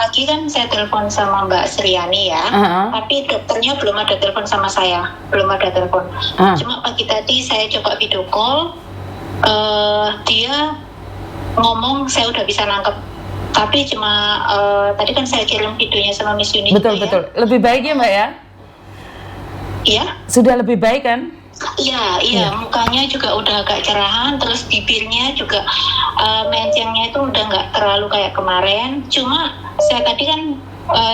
pagi kan saya telepon sama Mbak Sriani ya, tapi dokternya belum ada telepon sama saya, belum ada telepon. Cuma pagi tadi saya coba video call, dia ngomong saya udah bisa nangkep. Tapi cuma tadi kan saya kirim videonya sama Miss Yuni. Betul. Lebih baik ya Mbak ya? Iya. Sudah lebih baik kan? Iya. Mukanya juga udah agak cerahan, terus bibirnya juga mencengnya itu udah nggak terlalu kayak kemarin. Cuma saya tadi kan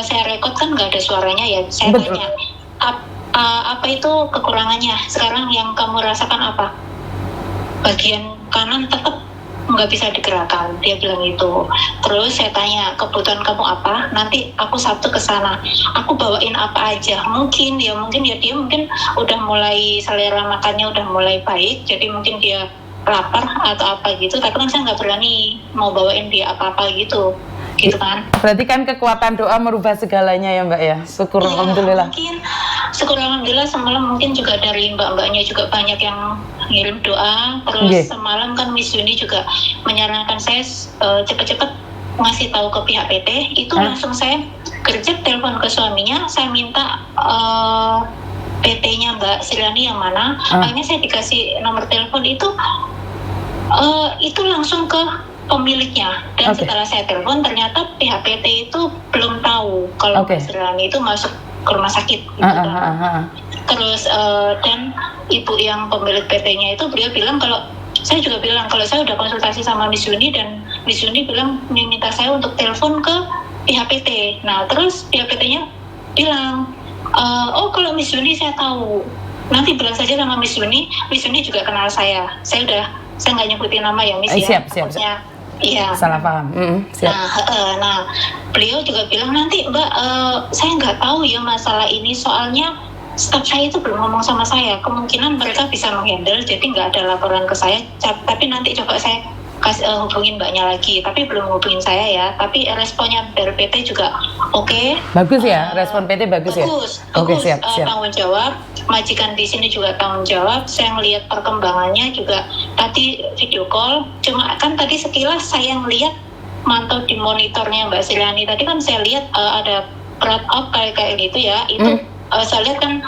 saya rekod kan nggak ada suaranya ya. Saya tanya apa itu kekurangannya? Sekarang yang kamu rasakan apa? Bagian kanan tetap nggak bisa digerakkan, dia bilang gitu. Terus saya tanya kebutuhan kamu apa, nanti aku Sabtu ke sana, aku bawain apa aja. Mungkin dia udah mulai selera makannya udah mulai baik, jadi mungkin dia lapar atau apa gitu, tapi kan saya nggak berani mau bawain dia apa-apa gitu kan. Berarti kan kekuatan doa merubah segalanya ya Mbak ya. Syukur ya, alhamdulillah. Mungkin syukur alhamdulillah, semalam mungkin juga dari mbak-mbaknya juga banyak yang ngirim doa. Terus semalam kan Miss Yuni juga menyarankan saya cepat-cepat ngasih tahu ke pihak PT. Itu langsung saya gercep telepon ke suaminya, saya minta PT-nya Mbak Sriani yang mana. Akhirnya saya dikasih nomor telepon itu langsung ke pemiliknya. Dan setelah saya telepon ternyata pihak PT itu belum tahu kalau Mbak Sriani itu masuk ke rumah sakit gitu kan. Terus dan ibu yang pemilik PT-nya itu beliau bilang kalau saya juga bilang kalau saya udah konsultasi sama Miss Yuni, dan Miss Yuni bilang minta saya untuk telepon ke pihak PT. Nah terus pihak PT-nya bilang kalau Miss Yuni saya tahu, nanti bilang saja sama Miss Yuni juga kenal saya nggak nyebutin nama ya Miss ya. Siap. Iya. Salah paham. Siap. Nah, beliau juga bilang nanti Mbak, saya nggak tahu ya masalah ini, soalnya staf saya itu belum ngomong sama saya. Kemungkinan mereka bisa menghandle, jadi nggak ada laporan ke saya. Tapi nanti coba saya hubungin mbaknya lagi. Tapi belum hubungin saya ya. Tapi responnya dari PT juga oke. Bagus ya, respon PT bagus ya. Oke, siap. Tanggung jawab. Majikan di sini juga tanggung jawab. Saya ngelihat perkembangannya juga tadi video call. Cuma kan tadi sekilas saya ngelihat mantau di monitornya Mbak Sriani. Tadi kan saya lihat ada berat up kayak gitu ya. Itu saya lihat kan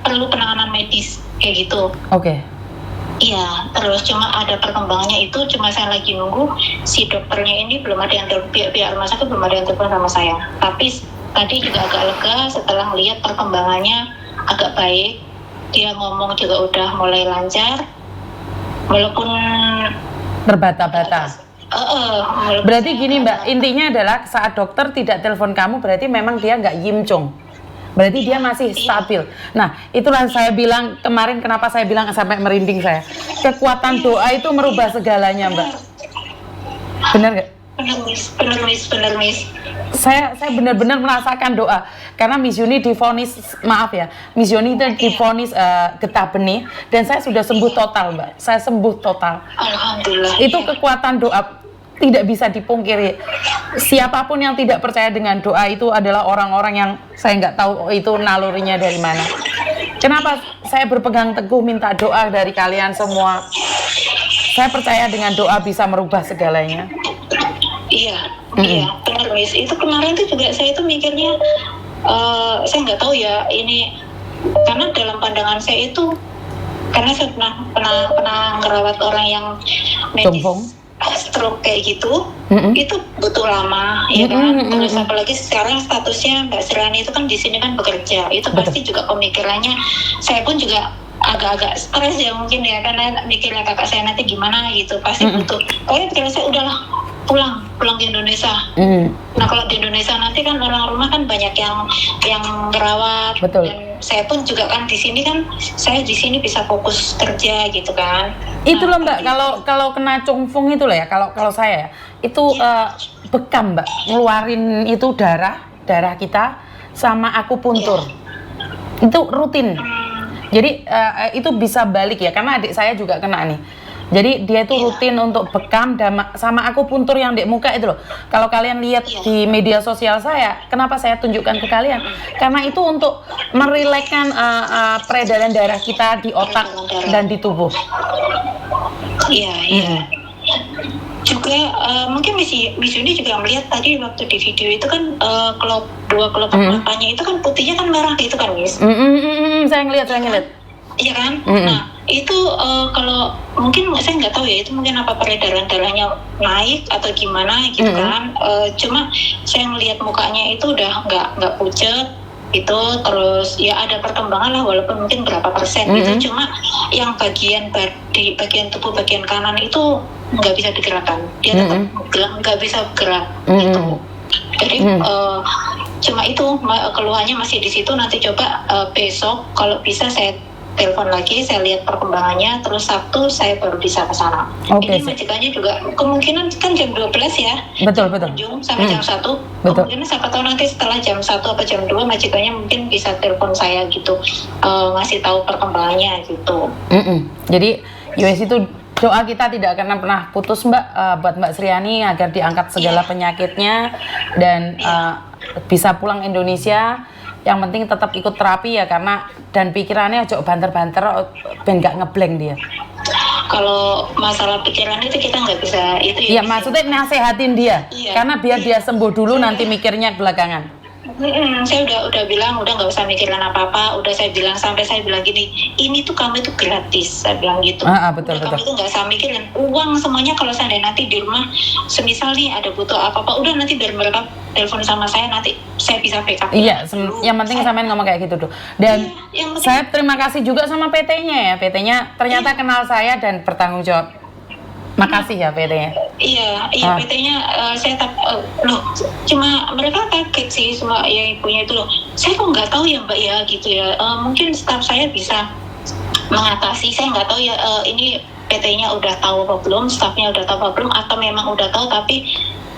perlu penanganan medis kayak gitu. Oke. Iya, terus cuma ada perkembangannya itu, cuma saya lagi nunggu si dokternya ini belum ada yang pihak rumah sakit belum ada yang telepon sama saya. Tapi tadi juga agak lega setelah melihat perkembangannya agak baik. Dia ngomong juga udah mulai lancar, walaupun terbata-bata. Berarti gini Mbak, intinya adalah saat dokter tidak telepon kamu berarti memang dia nggak yimcong. Berarti dia masih stabil. Nah, itulah saya bilang kemarin, kenapa saya bilang sampai merinding saya. Kekuatan doa itu merubah segalanya, Mbak. Benar nggak? Benar, Miss. Saya benar-benar merasakan doa. Karena Miss Yuni divonis, maaf ya, Miss Yuni itu divonis getah benih, dan saya sudah sembuh total, Mbak. Saya sembuh total. Alhamdulillah. Itu kekuatan doa. Tidak bisa dipungkiri. Siapapun yang tidak percaya dengan doa itu adalah orang-orang yang saya nggak tahu itu nalurinya dari mana. Kenapa saya berpegang teguh minta doa dari kalian semua? Saya percaya dengan doa bisa merubah segalanya. Iya, benar Miss. Itu kemarin tuh juga saya itu mikirnya, saya nggak tahu ya ini, karena dalam pandangan saya itu, karena saya pernah ngerawat orang yang medis stroke kayak gitu, itu butuh lama, ya kan. Terus apalagi sekarang statusnya Mbak Sriani itu kan di sini kan bekerja, itu pasti juga pemikirannya. Saya pun juga agak-agak stres ya mungkin ya, karena mikirnya kakak saya nanti gimana gitu, pasti butuh. Pokoknya pikiran saya udahlah pulang ke Indonesia. Nah kalau di Indonesia nanti kan orang rumah kan banyak yang merawat. Betul. Dan saya pun juga kan di sini kan, saya di sini bisa fokus kerja gitu kan. Itu loh Mbak, kalau kena cungfung itu loh ya, kalau saya itu bekam Mbak, ngeluarin itu darah kita sama akupuntur. Itu rutin. Jadi itu bisa balik ya, karena adik saya juga kena nih. Jadi dia itu rutin untuk bekam sama akupuntur yang di muka itu loh. Kalau kalian lihat di media sosial saya, kenapa saya tunjukkan ke kalian? Karena itu untuk merilekkan peredaran darah kita di otak dan di tubuh. Iya. juga mungkin Miss Yuni juga melihat tadi waktu di video itu kan dua kelopak matanya itu kan putihnya kan merah gitu kan, Miss. Saya ngeliat. Iya kan? Nah itu kalau mungkin saya nggak tahu ya, itu mungkin apa peredaran darahnya naik atau gimana gitu kan. Cuma saya melihat mukanya itu udah nggak pucet itu, terus ya ada perkembangan lah walaupun mungkin berapa persen gitu. Cuma yang di bagian tubuh bagian kanan itu nggak bisa digerakkan, dia tetap nggak bisa bergerak gitu. Jadi cuma itu keluhannya masih di situ. Nanti coba besok kalau bisa saya telepon lagi, saya lihat perkembangannya, terus Sabtu saya baru bisa ke sana. Ini majikannya juga kemungkinan kan jam 12 ya. Betul. Kunjung sampai jam 1. Kemungkinan siapa tahu nanti setelah jam 1 atau jam 2 majikannya mungkin bisa telepon saya gitu, ngasih tahu perkembangannya gitu. Jadi US itu doa kita tidak akan pernah putus, Mbak, buat Mbak Sriani agar diangkat segala penyakitnya dan bisa pulang Indonesia. Yang penting tetap ikut terapi ya, karena dan pikirannya ojo banter-banter ben gak ngeblank dia. Kalau masalah pikiran itu kita nggak bisa itu ya. Iya, maksudnya nasehatin dia, karena biar dia sembuh dulu, nanti mikirnya belakangan. Saya udah bilang udah nggak usah mikirin apa-apa. Udah saya bilang, sampai saya bilang gini, ini tuh kamu itu gratis, saya bilang gitu. Betul. Kamu itu nggak usah mikirin uang semuanya. Kalau seandainya nanti di rumah semisal nih ada butuh apa-apa, udah nanti biar mereka telepon sama saya, nanti saya bisa backup. Iya, yang penting sampean ngomong kayak gitu tuh. Dan saya terima kasih juga sama PT-nya ya. PT-nya ternyata kenal saya dan bertanggung jawab. Makasih ya PT-nya. Iya, PT-nya saya loh, cuma mereka kaget sih semua yang ibunya itu loh. Saya kok nggak tahu ya Mbak ya gitu ya. Mungkin staf saya bisa mengatasi. Saya nggak tahu ya, ini PT-nya udah tahu apa belum, stafnya udah tahu apa belum, atau memang udah tahu tapi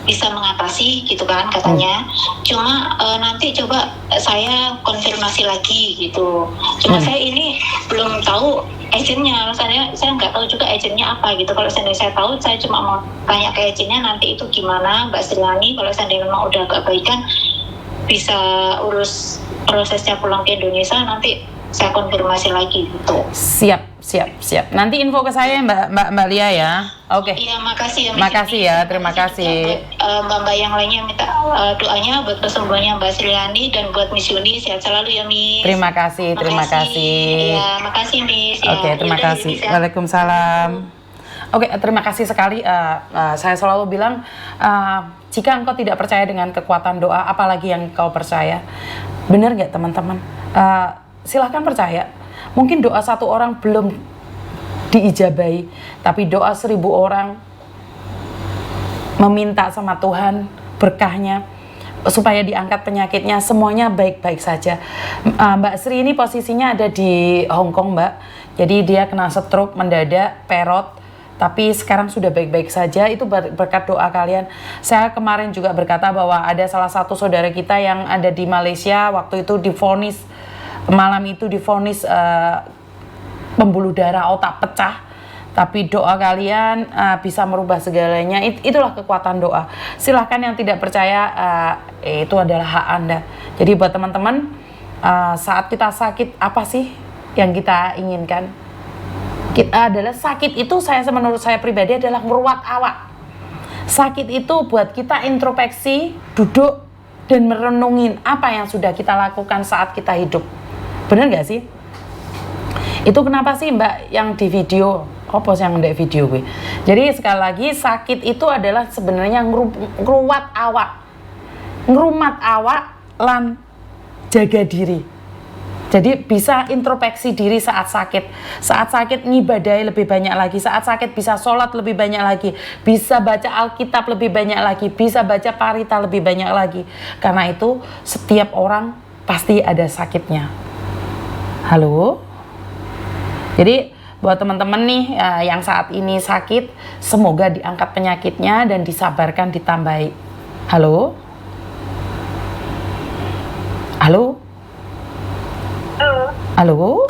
bisa mengatasi gitu kan katanya. Cuma nanti coba saya konfirmasi lagi gitu. Cuma saya ini belum tahu agennya, saya nggak tahu juga agennya apa gitu. Kalau seandainya saya tahu, saya cuma mau tanya ke agennya nanti itu gimana Mbak Sriani. Kalau seandainya memang udah agak baikan, bisa urus prosesnya pulang ke Indonesia, nanti saya konfirmasi lagi gitu. Siap. Nanti info ke saya Mbak Lia ya. Oke. Iya, makasih ya. Makasih ya, terima kasih. Mbak-mbak yang lainnya minta doanya buat kesembuhannya Mbak Sriani dan buat Miss Yuni, sehat selalu ya Miss. Terima kasih. Iya, makasih Miss. Oke, terima kasih. Waalaikumsalam. Oke, terima kasih sekali. Saya selalu bilang, jika engkau tidak percaya dengan kekuatan doa, apalagi yang kau percaya. Benar nggak teman-teman? Silahkan percaya. Mungkin doa satu orang belum diijabahi, tapi doa 1000 orang meminta sama Tuhan berkahnya supaya diangkat penyakitnya, semuanya baik-baik saja. Mbak Sri ini posisinya ada di Hong Kong, Mbak. Jadi dia kena stroke mendadak, perot, tapi sekarang sudah baik-baik saja. Itu berkat doa kalian. Saya kemarin juga berkata bahwa ada salah satu saudara kita yang ada di Malaysia, waktu itu divonis, malam itu divonis pembuluh darah otak pecah, tapi doa kalian bisa merubah segalanya. Itulah kekuatan doa. Silahkan yang tidak percaya, itu adalah hak Anda. Jadi buat teman-teman, saat kita sakit, apa sih yang kita inginkan? Kita adalah sakit itu, menurut saya pribadi adalah meruat awak. Sakit itu buat kita introspeksi, duduk dan merenungin apa yang sudah kita lakukan saat kita hidup. Bener gak sih? Itu kenapa sih Mbak yang di video, apa yang ndek video gue? Jadi sekali lagi, sakit itu adalah sebenarnya ngrumat awak lan jaga diri. Jadi bisa introspeksi diri saat sakit. Saat sakit ngibadahi lebih banyak lagi. Saat sakit bisa sholat lebih banyak lagi. Bisa baca Alkitab lebih banyak lagi. Bisa baca parita lebih banyak lagi. Karena itu setiap orang pasti ada sakitnya. Halo? Jadi buat teman-teman nih yang saat ini sakit, semoga diangkat penyakitnya dan disabarkan, ditambahi. Halo? Halo? Halo?